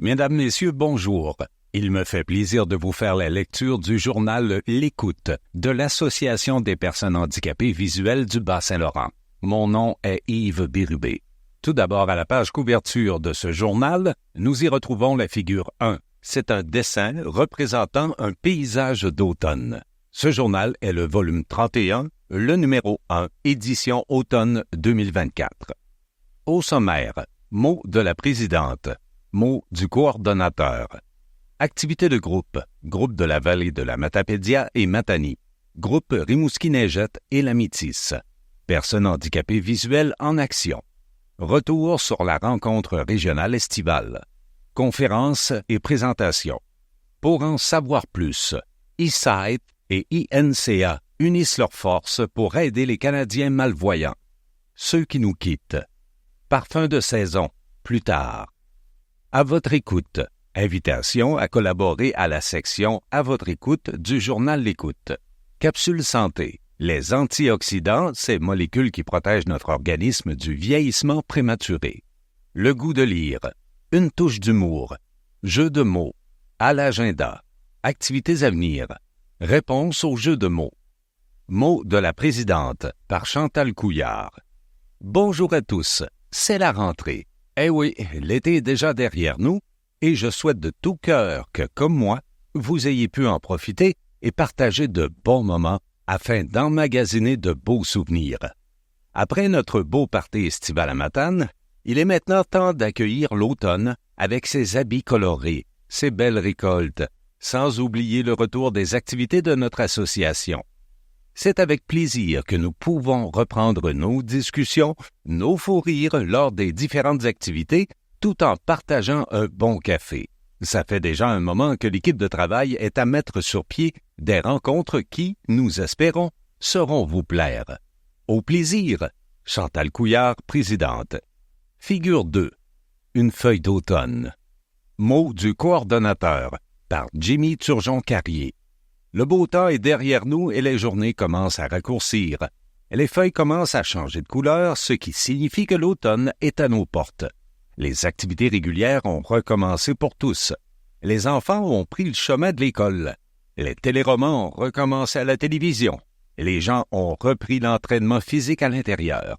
Mesdames, Messieurs, bonjour. Il me fait plaisir de vous faire la lecture du journal L'Écoute de l'Association des personnes handicapées visuelles du Bas-Saint-Laurent. Mon nom est Yves Bérubé. Tout d'abord, à la page couverture de ce journal, nous y retrouvons la figure 1. C'est un dessin représentant un paysage d'automne. Ce journal est le volume 31, le numéro 1, édition automne 2024. Au sommaire, mots de la présidente, mots du coordonnateur. Activités de groupe, groupe de la vallée de la Matapédia et Matani, groupe Rimouski-Neigette et la Métisse. Personnes handicapées visuelles en action. Retour sur la rencontre régionale estivale. Conférences et présentations. Pour en savoir plus, eSight et INCA unissent leurs forces pour aider les Canadiens malvoyants. Ceux qui nous quittent. Parfum de saison, plus tard. À votre écoute. Invitation à collaborer à la section « À votre écoute » du journal L'Écoute. Capsule santé. Les antioxydants, ces molécules qui protègent notre organisme du vieillissement prématuré. Le goût de lire. Une touche d'humour. Jeu de mots. À l'agenda. Activités à venir. Réponse au jeu de mots. Mots de la présidente par Chantal Couillard. Bonjour à tous. C'est la rentrée. Eh oui, l'été est déjà derrière nous. Et je souhaite de tout cœur que, comme moi, vous ayez pu en profiter et partager de bons moments afin d'emmagasiner de beaux souvenirs. Après notre beau party estival à Matane, il est maintenant temps d'accueillir l'automne avec ses habits colorés, ses belles récoltes, sans oublier le retour des activités de notre association. C'est avec plaisir que nous pouvons reprendre nos discussions, nos fous rires lors des différentes activités, tout en partageant un bon café. Ça fait déjà un moment que l'équipe de travail est à mettre sur pied des rencontres qui, nous espérons, sauront vous plaire. Au plaisir, Chantal Couillard, présidente. Figure 2. Une feuille d'automne. Mots du coordonnateur, par Jimmy Turgeon-Carrier. Le beau temps est derrière nous et les journées commencent à raccourcir. Les feuilles commencent à changer de couleur, ce qui signifie que l'automne est à nos portes. Les activités régulières ont recommencé pour tous. Les enfants ont pris le chemin de l'école. Les téléromans ont recommencé à la télévision. Les gens ont repris l'entraînement physique à l'intérieur.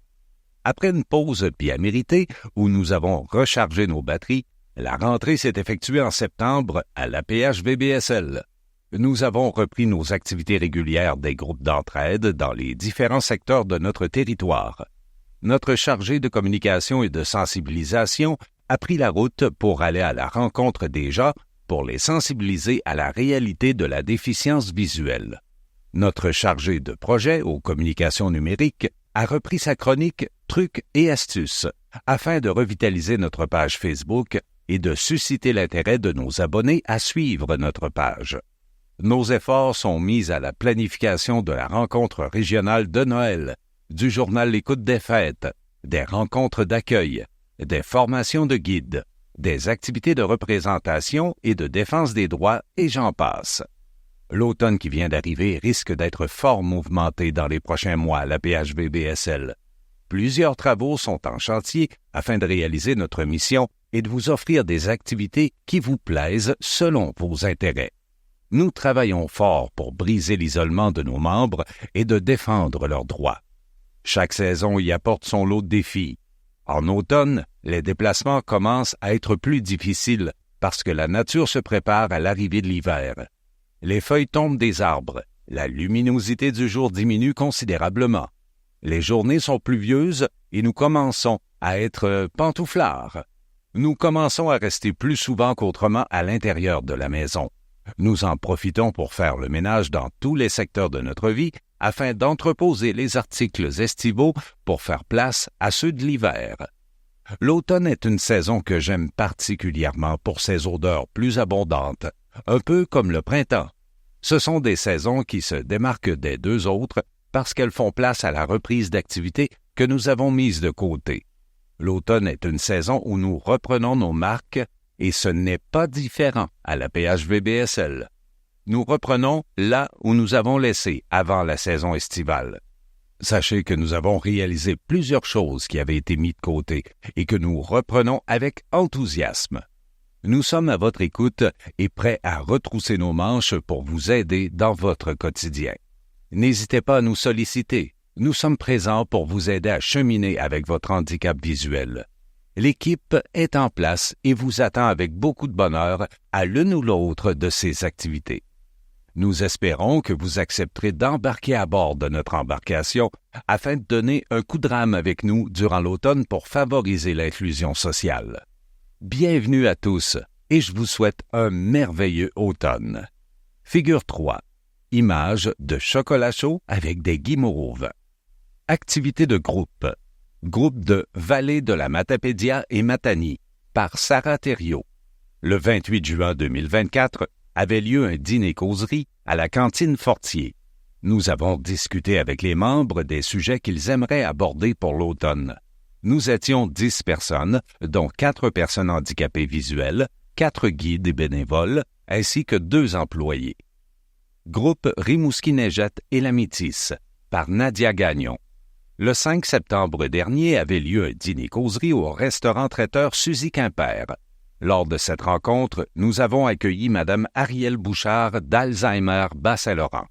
Après une pause bien méritée où nous avons rechargé nos batteries, la rentrée s'est effectuée en septembre à l'APHVBSL. Nous avons repris nos activités régulières des groupes d'entraide dans les différents secteurs de notre territoire. Notre chargé de communication et de sensibilisation a pris la route pour aller à la rencontre des gens pour les sensibiliser à la réalité de la déficience visuelle. Notre chargé de projet aux communications numériques a repris sa chronique « Trucs et astuces » afin de revitaliser notre page Facebook et de susciter l'intérêt de nos abonnés à suivre notre page. Nos efforts sont mis à la planification de la rencontre régionale de Noël, du journal L'Écoute des fêtes, des rencontres d'accueil, des formations de guides, des activités de représentation et de défense des droits, et j'en passe. L'automne qui vient d'arriver risque d'être fort mouvementé dans les prochains mois à la PHVBSL. Plusieurs travaux sont en chantier afin de réaliser notre mission et de vous offrir des activités qui vous plaisent selon vos intérêts. Nous travaillons fort pour briser l'isolement de nos membres et de défendre leurs droits. Chaque saison y apporte son lot de défis. En automne, les déplacements commencent à être plus difficiles parce que la nature se prépare à l'arrivée de l'hiver. Les feuilles tombent des arbres, la luminosité du jour diminue considérablement. Les journées sont pluvieuses et nous commençons à être pantouflards. Nous commençons à rester plus souvent qu'autrement à l'intérieur de la maison. Nous en profitons pour faire le ménage dans tous les secteurs de notre vie afin d'entreposer les articles estivaux pour faire place à ceux de l'hiver. L'automne est une saison que j'aime particulièrement pour ses odeurs plus abondantes, un peu comme le printemps. Ce sont des saisons qui se démarquent des deux autres parce qu'elles font place à la reprise d'activités que nous avons mises de côté. L'automne est une saison où nous reprenons nos marques et ce n'est pas différent à la PHVBSL. Nous reprenons là où nous avons laissé avant la saison estivale. Sachez que nous avons réalisé plusieurs choses qui avaient été mises de côté et que nous reprenons avec enthousiasme. Nous sommes à votre écoute et prêts à retrousser nos manches pour vous aider dans votre quotidien. N'hésitez pas à nous solliciter. Nous sommes présents pour vous aider à cheminer avec votre handicap visuel. L'équipe est en place et vous attend avec beaucoup de bonheur à l'une ou l'autre de ces activités. Nous espérons que vous accepterez d'embarquer à bord de notre embarcation afin de donner un coup de rame avec nous durant l'automne pour favoriser l'inclusion sociale. Bienvenue à tous et je vous souhaite un merveilleux automne. Figure 3. Image de chocolat chaud avec des guimauves. Activité de groupe. Groupe de Vallée de la Matapédia et Matani par Sarah Thériault. Le 28 juin 2024 avait lieu un dîner-causerie à la cantine Fortier. Nous avons discuté avec les membres des sujets qu'ils aimeraient aborder pour l'automne. Nous étions 10 personnes, dont 4 personnes handicapées visuelles, 4 guides et bénévoles, ainsi que 2 employés. Groupe Rimouski-Neigette et la Métisse, par Nadia Gagnon. Le 5 septembre dernier avait lieu un dîner-causerie au restaurant traiteur Suzy Quimper. Lors de cette rencontre, nous avons accueilli Mme Arielle Bouchard d'Alzheimer Bas-Saint-Laurent.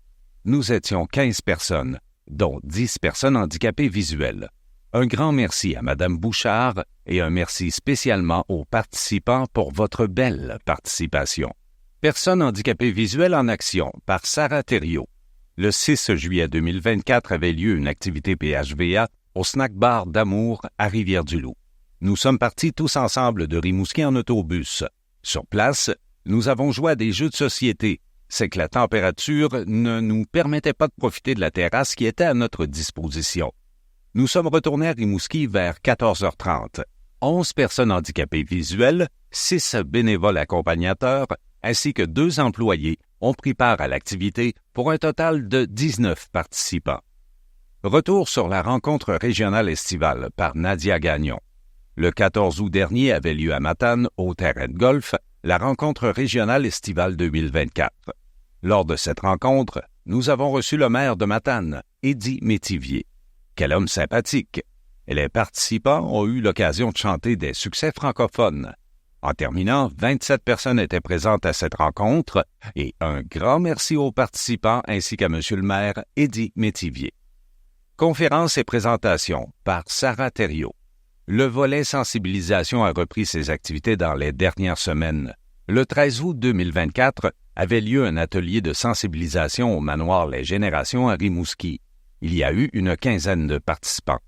Nous étions 15 personnes, dont 10 personnes handicapées visuelles. Un grand merci à Mme Bouchard et un merci spécialement aux participants pour votre belle participation. Personnes handicapées visuelles en action par Sarah Thériault. Le 6 juillet 2024 avait lieu une activité PHVA au snack bar d'Amour à Rivière-du-Loup. Nous sommes partis tous ensemble de Rimouski en autobus. Sur place, nous avons joué à des jeux de société. C'est que la température ne nous permettait pas de profiter de la terrasse qui était à notre disposition. Nous sommes retournés à Rimouski vers 14h30. 11 personnes handicapées visuelles, 6 bénévoles accompagnateurs, ainsi que 2 employés ont pris part à l'activité pour un total de 19 participants. Retour sur la rencontre régionale estivale par Nadia Gagnon. Le 14 août dernier avait lieu à Matane, au terrain de golf, la rencontre régionale estivale 2024. Lors de cette rencontre, nous avons reçu le maire de Matane, Eddie Métivier. Quel homme sympathique! Et les participants ont eu l'occasion de chanter des succès francophones. En terminant, 27 personnes étaient présentes à cette rencontre et un grand merci aux participants ainsi qu'à M. le maire Eddie Métivier. Conférence et présentation par Sarah Thériault. Le volet sensibilisation a repris ses activités dans les dernières semaines. Le 13 août 2024 avait lieu un atelier de sensibilisation au manoir Les Générations à Rimouski. Il y a eu une quinzaine de participants.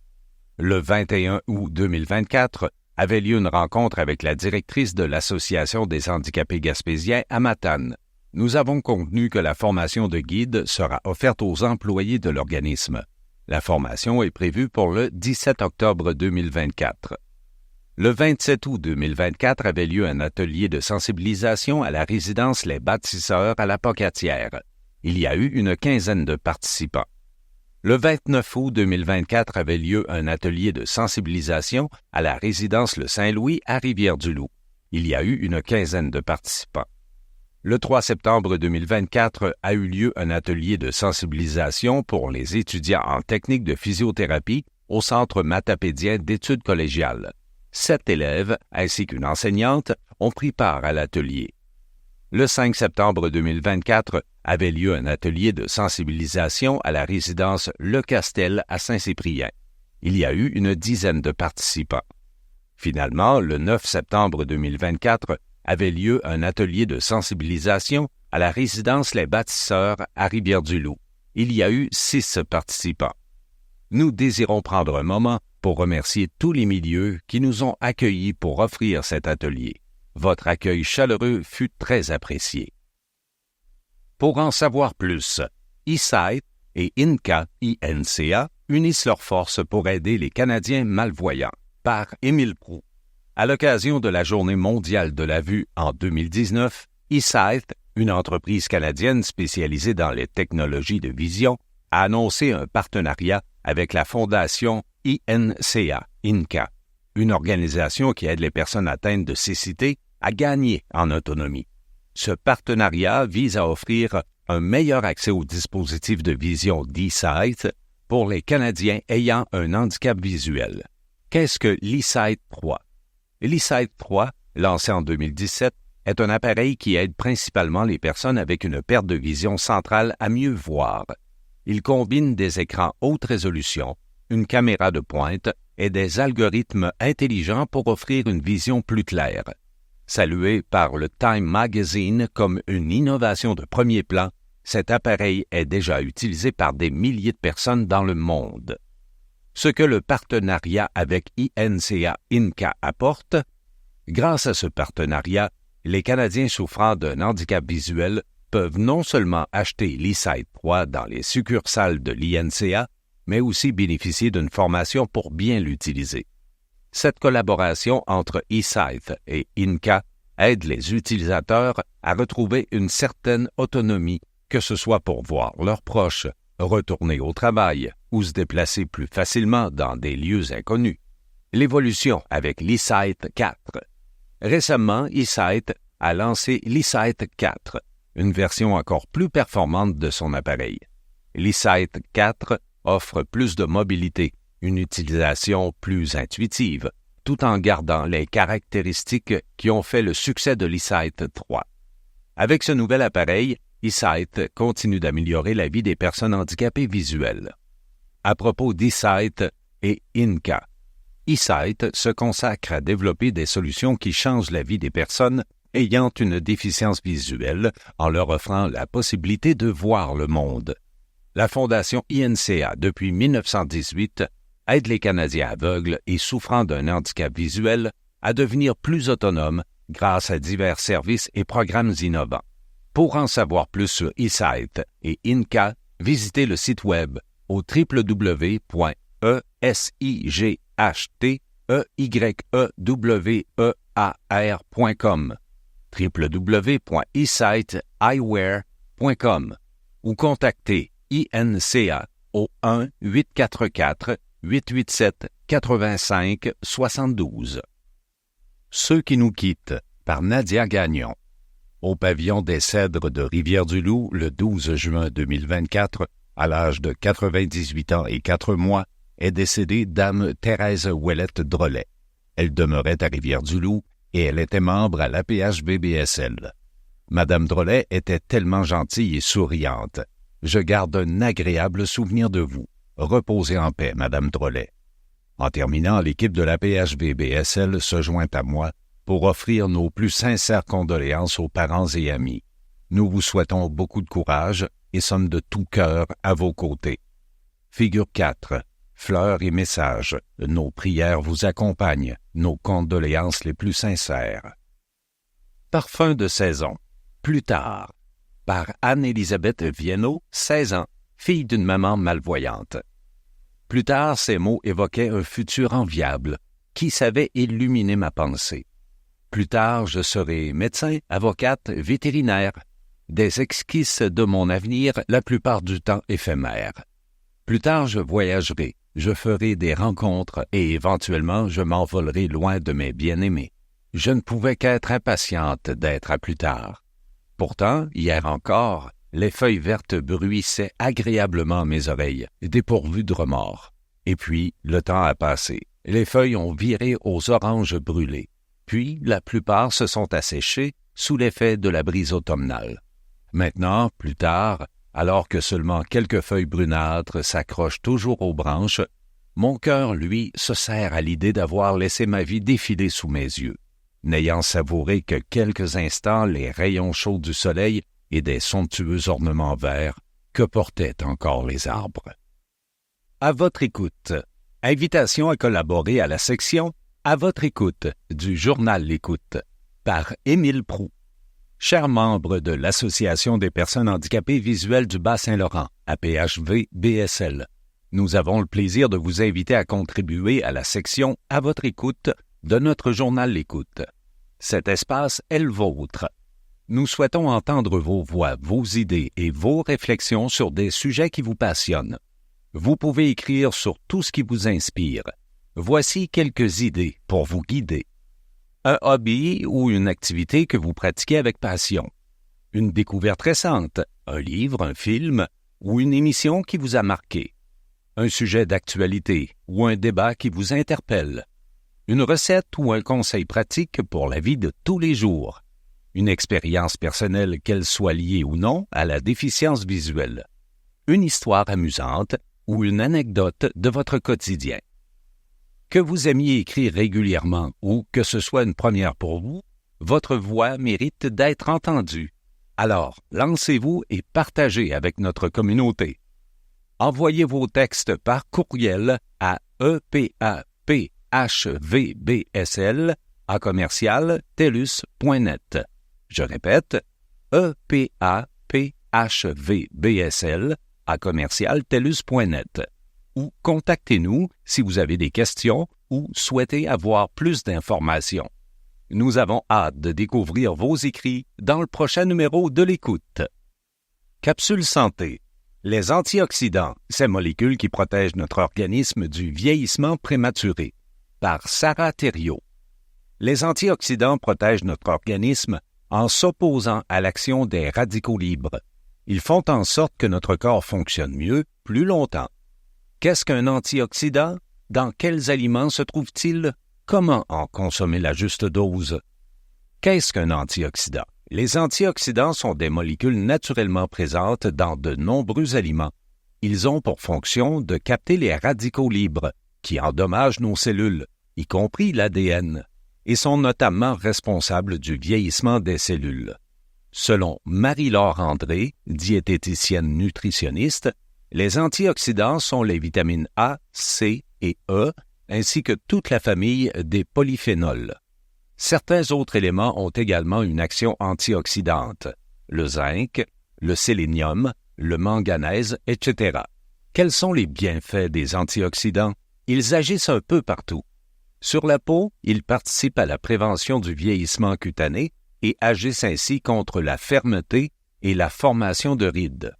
Le 21 août 2024 avait lieu une rencontre avec la directrice de l'Association des handicapés gaspésiens à Matane. Nous avons convenu que la formation de guide sera offerte aux employés de l'organisme. La formation est prévue pour le 17 octobre 2024. Le 27 août 2024 avait lieu un atelier de sensibilisation à la résidence Les Bâtisseurs à la Pocatière. Il y a eu une quinzaine de participants. Le 29 août 2024 avait lieu un atelier de sensibilisation à la résidence Le Saint-Louis à Rivière-du-Loup. Il y a eu une quinzaine de participants. Le 3 septembre 2024 a eu lieu un atelier de sensibilisation pour les étudiants en technique de physiothérapie au Centre matapédien d'études collégiales. 7 élèves ainsi qu'une enseignante ont pris part à l'atelier. Le 5 septembre 2024 avait lieu un atelier de sensibilisation à la résidence Le Castel à Saint-Cyprien. Il y a eu une dizaine de participants. Finalement, le 9 septembre 2024 avait lieu un atelier de sensibilisation à la résidence Les Bâtisseurs à Rivière-du-Loup. Il y a eu 6 participants. Nous désirons prendre un moment pour remercier tous les milieux qui nous ont accueillis pour offrir cet atelier. Votre accueil chaleureux fut très apprécié. Pour en savoir plus, eSight et INCA unissent leurs forces pour aider les Canadiens malvoyants, par Émile Proulx. À l'occasion de la Journée mondiale de la vue en 2019, eSight, une entreprise canadienne spécialisée dans les technologies de vision, a annoncé un partenariat avec la fondation INCA, une organisation qui aide les personnes atteintes de cécité à gagner en autonomie. Ce partenariat vise à offrir un meilleur accès aux dispositifs de vision d'eSight pour les Canadiens ayant un handicap visuel. Qu'est-ce que l'eSight 3? L'eSight 3 lancé en 2017, est un appareil qui aide principalement les personnes avec une perte de vision centrale à mieux voir. Il combine des écrans haute résolution, une caméra de pointe et des algorithmes intelligents pour offrir une vision plus claire. Salué par le Time Magazine comme une innovation de premier plan, cet appareil est déjà utilisé par des milliers de personnes dans le monde. Ce que le partenariat avec INCA apporte, grâce à ce partenariat, les Canadiens souffrant d'un handicap visuel peuvent non seulement acheter l'eSight 3 dans les succursales de l'INCA, mais aussi bénéficier d'une formation pour bien l'utiliser. Cette collaboration entre eSight et INCA aide les utilisateurs à retrouver une certaine autonomie, que ce soit pour voir leurs proches, retourner au travail ou se déplacer plus facilement dans des lieux inconnus. L'évolution avec l'eSight 4. Récemment, eSight a lancé l'eSight 4, une version encore plus performante de son appareil. L'eSight 4 offre plus de mobilité, une utilisation plus intuitive, tout en gardant les caractéristiques qui ont fait le succès de l'eSight 3. Avec ce nouvel appareil, eSight continue d'améliorer la vie des personnes handicapées visuelles. À propos d'eSight et INCA, eSight se consacre à développer des solutions qui changent la vie des personnes ayant une déficience visuelle en leur offrant la possibilité de voir le monde. La Fondation INCA, depuis 1918, aide les Canadiens aveugles et souffrant d'un handicap visuel à devenir plus autonomes grâce à divers services et programmes innovants. Pour en savoir plus sur eSight et INCA, visitez le site web au www.esightheyewear.com, www.esighteyewear.com ou contactez INCA au 1-844-887-85-72. Ceux qui nous quittent, par Nadia Gagnon. Au pavillon des Cèdres de Rivière-du-Loup, le 12 juin 2024, à l'âge de 98 ans et 4 mois, est décédée Dame Thérèse Ouellette-Drolet. Elle demeurait à Rivière-du-Loup et elle était membre à l'APHVBSL. Madame Drolet était tellement gentille et souriante. Je garde un agréable souvenir de vous. Reposez en paix, Madame Drolet. En terminant, l'équipe de l'APHVBSL se joint à moi pour offrir nos plus sincères condoléances aux parents et amis. Nous vous souhaitons beaucoup de courage et sommes de tout cœur à vos côtés. Figure 4. Fleurs et messages. Nos prières vous accompagnent, nos condoléances les plus sincères. Parfum de saison. Plus tard. Par Anne-Élisabeth Viennot, 16 ans, fille d'une maman malvoyante. Plus tard, ces mots évoquaient un futur enviable qui savait illuminer ma pensée. Plus tard, je serai médecin, avocate, vétérinaire. Des esquisses de mon avenir, la plupart du temps éphémères. Plus tard, je voyagerai, je ferai des rencontres et éventuellement, je m'envolerai loin de mes bien-aimés. Je ne pouvais qu'être impatiente d'être à plus tard. Pourtant, hier encore, les feuilles vertes bruissaient agréablement à mes oreilles, dépourvues de remords. Et puis, le temps a passé. Les feuilles ont viré aux oranges brûlés. Puis, la plupart se sont asséchées sous l'effet de la brise automnale. Maintenant, plus tard, alors que seulement quelques feuilles brunâtres s'accrochent toujours aux branches, mon cœur, lui, se serre à l'idée d'avoir laissé ma vie défiler sous mes yeux, n'ayant savouré que quelques instants les rayons chauds du soleil et des somptueux ornements verts que portaient encore les arbres. À votre écoute. Invitation à collaborer à la section « À votre écoute » du journal L'Écoute par Émile Proulx. Chers membres de l'Association des personnes handicapées visuelles du Bas-Saint-Laurent, APHV-BSL, nous avons le plaisir de vous inviter à contribuer à la section « À votre écoute » de notre journal L'Écoute. Cet espace est le vôtre. Nous souhaitons entendre vos voix, vos idées et vos réflexions sur des sujets qui vous passionnent. Vous pouvez écrire sur tout ce qui vous inspire. Voici quelques idées pour vous guider. Un hobby ou une activité que vous pratiquez avec passion. Une découverte récente, un livre, un film ou une émission qui vous a marqué. Un sujet d'actualité ou un débat qui vous interpelle. une recette ou un conseil pratique pour la vie de tous les jours, une expérience personnelle qu'elle soit liée ou non à la déficience visuelle, une histoire amusante ou une anecdote de votre quotidien. Que vous aimiez écrire régulièrement ou que ce soit une première pour vous, votre voix mérite d'être entendue. Alors, lancez-vous et partagez avec notre communauté. Envoyez vos textes par courriel à epaphvbsl@telus.net. Je répète, epaphvbsl@telus.net. Ou contactez-nous si vous avez des questions ou souhaitez avoir plus d'informations. Nous avons hâte de découvrir vos écrits dans le prochain numéro de l'Écoute. Capsule Santé. Les antioxydants, ces molécules qui protègent notre organisme du vieillissement prématuré. Par Sarah Thériault. Les antioxydants protègent notre organisme en s'opposant à l'action des radicaux libres. Ils font en sorte que notre corps fonctionne mieux, plus longtemps. Qu'est-ce qu'un antioxydant? Dans quels aliments se trouve-t-il? Comment en consommer la juste dose? Qu'est-ce qu'un antioxydant? Les antioxydants sont des molécules naturellement présentes dans de nombreux aliments. Ils ont pour fonction de capter les radicaux libres qui endommagent nos cellules, y compris l'ADN, et sont notamment responsables du vieillissement des cellules. Selon Marie-Laure André, diététicienne nutritionniste, les antioxydants sont les vitamines A, C et E, ainsi que toute la famille des polyphénols. Certains autres éléments ont également une action antioxydante, le zinc, le sélénium, le manganèse, etc. Quels sont les bienfaits des antioxydants? Ils agissent un peu partout. Sur la peau, ils participent à la prévention du vieillissement cutané et agissent ainsi contre la fermeté et la formation de rides.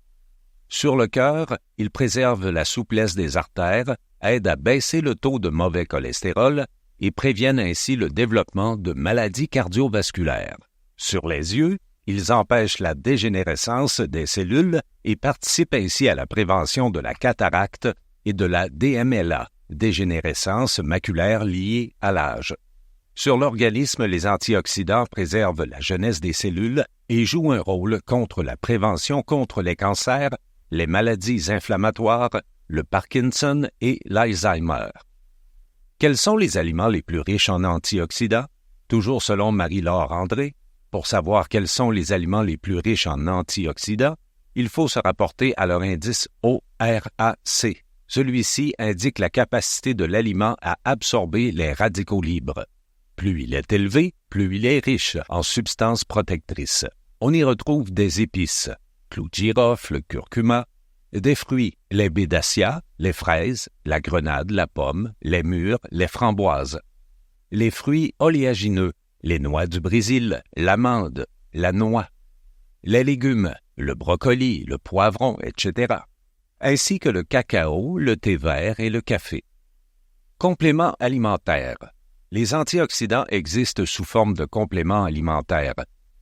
Sur le cœur, ils préservent la souplesse des artères, aident à baisser le taux de mauvais cholestérol et préviennent ainsi le développement de maladies cardiovasculaires. Sur les yeux, ils empêchent la dégénérescence des cellules et participent ainsi à la prévention de la cataracte et de la DMLA, dégénérescence maculaire liée à l'âge. Sur l'organisme, les antioxydants préservent la jeunesse des cellules et jouent un rôle contre la prévention contre les cancers, les maladies inflammatoires, le Parkinson et l'Alzheimer. Quels sont les aliments les plus riches en antioxydants? Toujours selon Marie-Laure André, pour savoir quels sont les aliments les plus riches en antioxydants, il faut se rapporter à leur indice ORAC. Celui-ci indique la capacité de l'aliment à absorber les radicaux libres. Plus il est élevé, plus il est riche en substances protectrices. On y retrouve des épices, clous de girofle, curcuma, des fruits, les baies d'acacia, les fraises, la grenade, la pomme, les mûres, les framboises. Les fruits oléagineux, les noix du Brésil, l'amande, la noix. Les légumes, le brocoli, le poivron, etc. Ainsi que le cacao, le thé vert et le café. Compléments alimentaires. Les antioxydants existent sous forme de compléments alimentaires.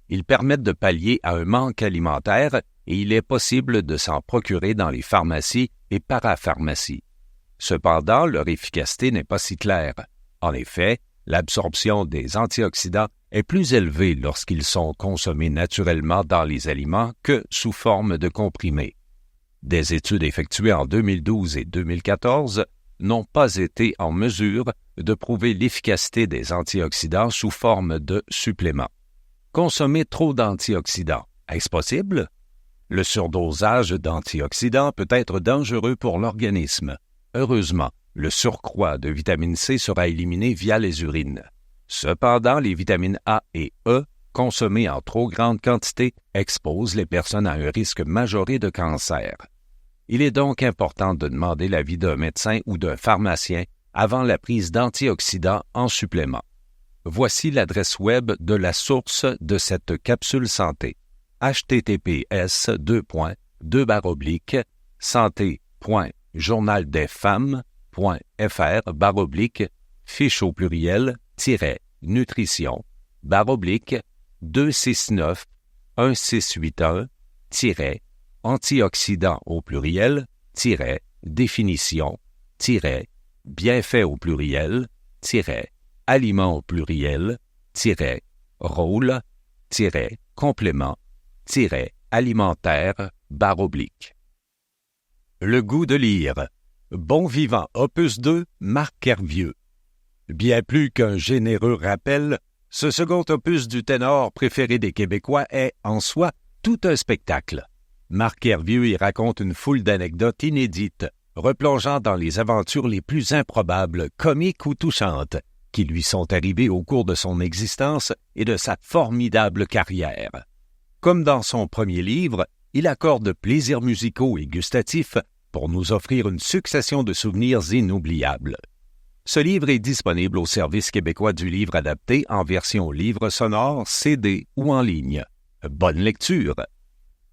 Ils permettent de pallier à un manque alimentaire et il est possible de s'en procurer dans les pharmacies et parapharmacies. Cependant, leur efficacité n'est pas si claire. En effet, l'absorption des antioxydants est plus élevée lorsqu'ils sont consommés naturellement dans les aliments que sous forme de comprimés. Des études effectuées en 2012 et 2014 n'ont pas été en mesure de prouver l'efficacité des antioxydants sous forme de suppléments. Consommer trop d'antioxydants, est-ce possible? Le surdosage d'antioxydants peut être dangereux pour l'organisme. Heureusement, le surcroît de vitamine C sera éliminé via les urines. Cependant, les vitamines A et E, consommées en trop grande quantité, exposent les personnes à un risque majoré de cancer. Il est donc important de demander l'avis d'un médecin ou d'un pharmacien avant la prise d'antioxydants en supplément. Voici l'adresse web de la source de cette capsule santé. https://santé.journaldesfemmes.fr/fiche au pluriel nutrition /269 1681 antioxydants au pluriel définition bienfaits au pluriel aliment au pluriel, rôle, complément, alimentaire, /. Le goût de lire. Bon vivant, opus 2, Marc Hervieux. Bien plus qu'un généreux rappel, ce second opus du ténor préféré des Québécois est, en soi, tout un spectacle. Marc Hervieux y raconte une foule d'anecdotes inédites, replongeant dans les aventures les plus improbables, comiques ou touchantes, qui lui sont arrivées au cours de son existence et de sa formidable carrière. Comme dans son premier livre, il accorde plaisirs musicaux et gustatifs pour nous offrir une succession de souvenirs inoubliables. Ce livre est disponible au Service québécois du livre adapté en version livre sonore, CD ou en ligne. Bonne lecture!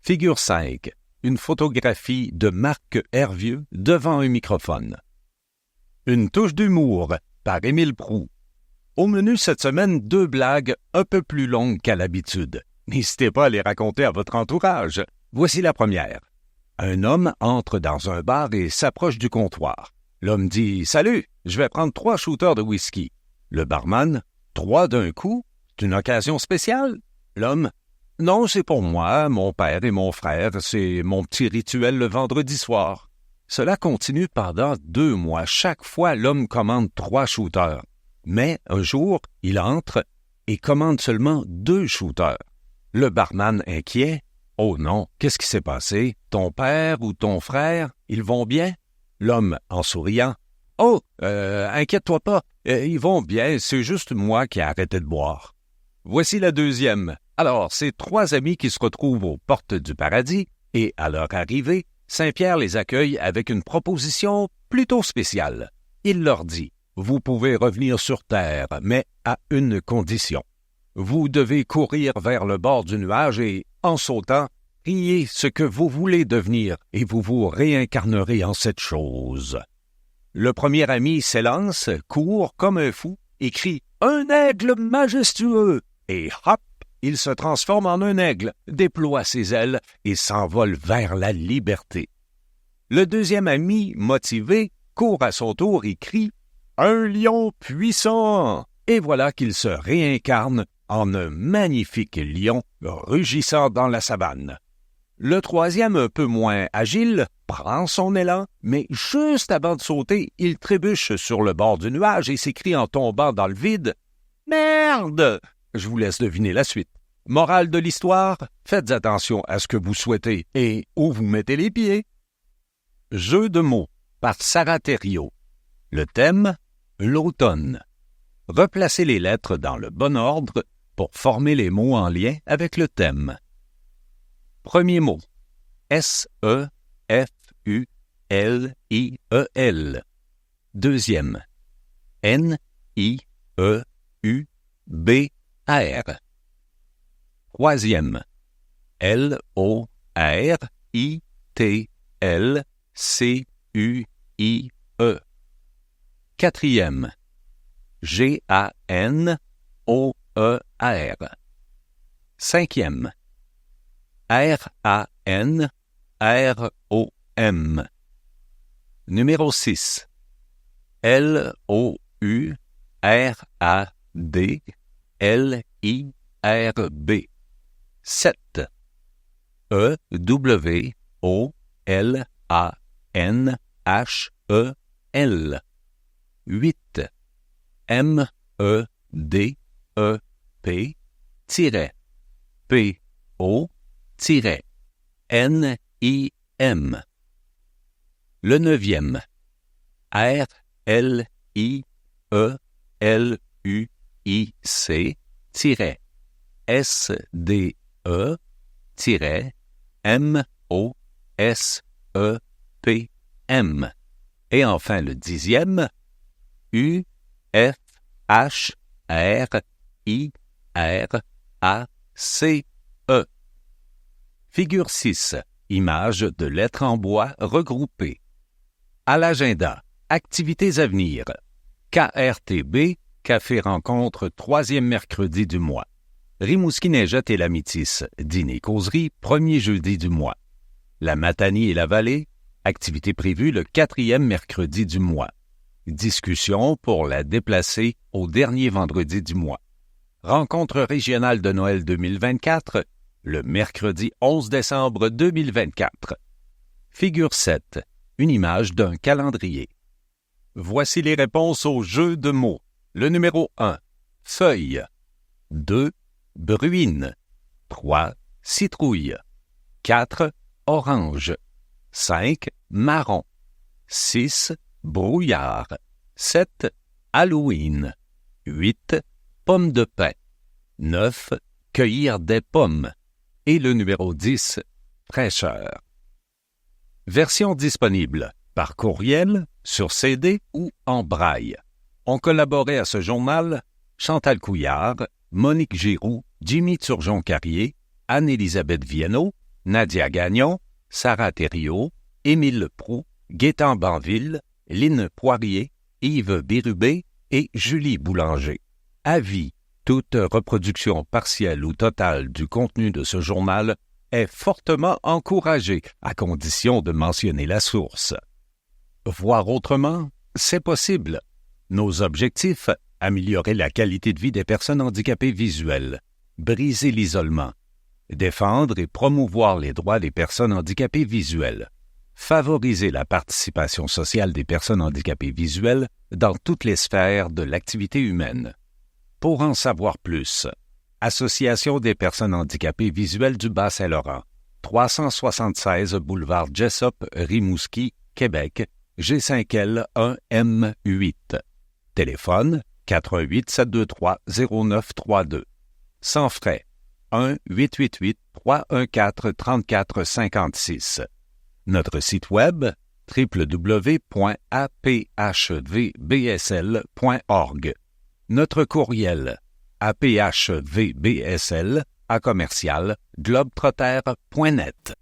Figure 5. Une photographie de Marc Hervieux devant un microphone. Une touche d'humour par Émile Proulx. Au menu cette semaine, 2 blagues un peu plus longues qu'à l'habitude. N'hésitez pas à les raconter à votre entourage. Voici la première. Un homme entre dans un bar et s'approche du comptoir. L'homme dit « Salut, je vais prendre 3 shooters de whisky. » Le barman « 3 d'un coup? C'est une occasion spéciale? » L'homme « Non, c'est pour moi, mon père et mon frère. C'est mon petit rituel le vendredi soir. » Cela continue pendant 2 mois. Chaque fois, l'homme commande 3 shooters. Mais un jour, il entre et commande seulement 2 shooters. Le barman inquiet. Oh non, qu'est-ce qui s'est passé? Ton père ou ton frère, ils vont bien? L'homme, en souriant. Oh, inquiète-toi pas, ils vont bien, c'est juste moi qui ai arrêté de boire. Voici la deuxième. Alors, c'est 3 amis qui se retrouvent aux portes du paradis et, à leur arrivée, Saint-Pierre les accueille avec une proposition plutôt spéciale. Il leur dit, vous pouvez revenir sur terre, mais à une condition. Vous devez courir vers le bord du nuage et, en sautant, criez ce que vous voulez devenir et vous vous réincarnerez en cette chose. Le premier ami s'élance, court comme un fou et crie « Un aigle majestueux !» et hop, il se transforme en un aigle, déploie ses ailes et s'envole vers la liberté. Le deuxième ami, motivé, court à son tour et crie « Un lion puissant !» Et voilà qu'il se réincarne en un magnifique lion rugissant dans la savane. Le troisième, un peu moins agile, prend son élan, mais juste avant de sauter, il trébuche sur le bord du nuage et s'écrie en tombant dans le vide « Merde !» Je vous laisse deviner la suite. Morale de l'histoire, faites attention à ce que vous souhaitez et où vous mettez les pieds. Jeu de mots par Sarah Thériault. Le thème, l'automne. Replacez les lettres dans le bon ordre pour former les mots en lien avec le thème. Premier mot. S-E-F-U-L-I-E-L. Deuxième. N-I-E-U-B-R. Troisième. L-O-R-I-T-L-C-U-I-E. Quatrième. G-A-N-O-E-R. Cinquième. R-A-N-R-O-M. Numéro 6. L-O-U-R-A-D-L-I-R-B. 7. E-W-O-L-A-N-H-E-L. 8. M-E-D-E-P-P-O-N-I-M. Le neuvième. R-L-I-E-L-U-I-C-S-M-O-S-E-P-M. Et enfin le dixième. U-F-H-R-I-R-A-C-E. Figure 6. Images de lettres en bois regroupées. À l'agenda. Activités à venir. KRTB, Café Rencontre, 3e mercredi du mois. Rimouski Neigette et la Métisse, dîner causerie, 1er jeudi du mois. La Matanie et la Vallée, activité prévue le 4e mercredi du mois. Discussion pour la déplacer au dernier vendredi du mois. Rencontre régionale de Noël 2024, le mercredi 11 décembre 2024. Figure 7. Une image d'un calendrier. Voici les réponses au jeu de mots. Le numéro 1. Feuille. 2. Bruine. 3. Citrouille. 4. Orange. 5. Marron. 6. Brouillard. 7. Halloween. 8. Pomme de pin. 9. Cueillir des pommes. Et le numéro 10. Fraîcheur. Version disponible par courriel, sur CD ou en braille. Ont collaboré à ce journal Chantal Couillard, Monique Giroux, Jimmy Turgeon-Carrier, Anne-Élisabeth Viennot, Nadia Gagnon, Sarah Thériault, Émile Proulx, Gaétan Banville, Lynne Poirier, Yves Bérubé et Julie Boulanger. Avis, toute reproduction partielle ou totale du contenu de ce journal est fortement encouragée, à condition de mentionner la source. Voir autrement, c'est possible. Nos objectifs, améliorer la qualité de vie des personnes handicapées visuelles, briser l'isolement, défendre et promouvoir les droits des personnes handicapées visuelles, favoriser la participation sociale des personnes handicapées visuelles dans toutes les sphères de l'activité humaine. Pour en savoir plus, Association des personnes handicapées visuelles du Bas-Saint-Laurent, 376 boulevard Jessop, Rimouski, Québec, G5L 1M8. Téléphone 418-723-0932. Sans frais 1-888-314-3456. Notre site web www.aphvbsl.org. Notre courriel aphvbsl@globetrotter.net.